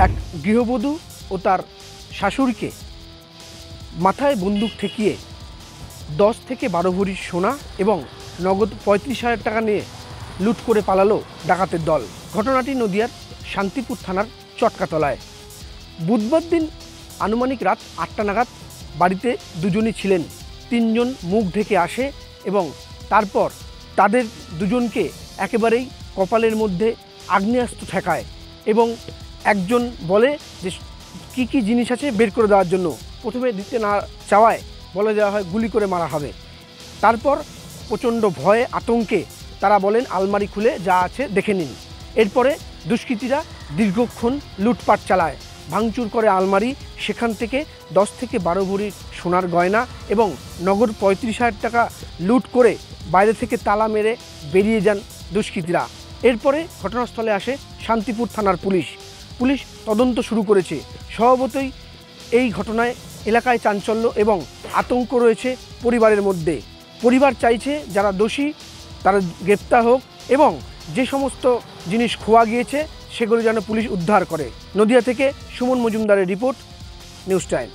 এক গৃহবধূ ও তার শাশুড়িকে মাথায় বন্দুক ঠেকিয়ে 10 থেকে 12 ভরির সোনা এবং নগদ 35,000 টাকা নিয়ে লুট করে পালালো ডাকাতের দল। ঘটনাটি নদিয়ার শান্তিপুর থানার চটকাতলায়। বুধবার দিন আনুমানিক রাত 8টা নাগাদ বাড়িতে দুজনই ছিলেন। 3 জন মুখ ঢেকে আসে এবং তারপর তাদের দুজনকে একেবারেই কপালের মধ্যে আগ্নেয়াস্ত্র ঠেকায় এবং একজন বলে যে কী কী জিনিস আছে বের করে দেওয়ার জন্য। প্রথমে দিতে না চাওয়ায় বলে দেওয়া হয় গুলি করে মারা হবে। তারপর প্রচণ্ড ভয়ে আতঙ্কে তারা বলেন আলমারি খুলে যা আছে দেখে নিন। এরপরে দুষ্কৃতীরা দীর্ঘক্ষণ লুটপাট চালায়, ভাঙচুর করে আলমারি, সেখান থেকে 10 থেকে 12 ভরি সোনার গয়না এবং নগদ 35,000 টাকা লুট করে বাইরে থেকে তালা মেরে বেরিয়ে যান দুষ্কৃতীরা। এরপরে ঘটনাস্থলে আসে শান্তিপুর থানার পুলিশ তদন্ত শুরু করেছে। স্বভাবতই এই ঘটনায় এলাকায় চাঞ্চল্য এবং আতঙ্ক রয়েছে পরিবারের মধ্যে। পরিবার চাইছে যারা দোষী তারা গ্রেপ্তার হোক এবং যে সমস্ত জিনিস খোয়া গিয়েছে সেগুলো যেন পুলিশ উদ্ধার করে। নদিয়া থেকে সুমন মজুমদারের রিপোর্ট, নিউজ টাইম।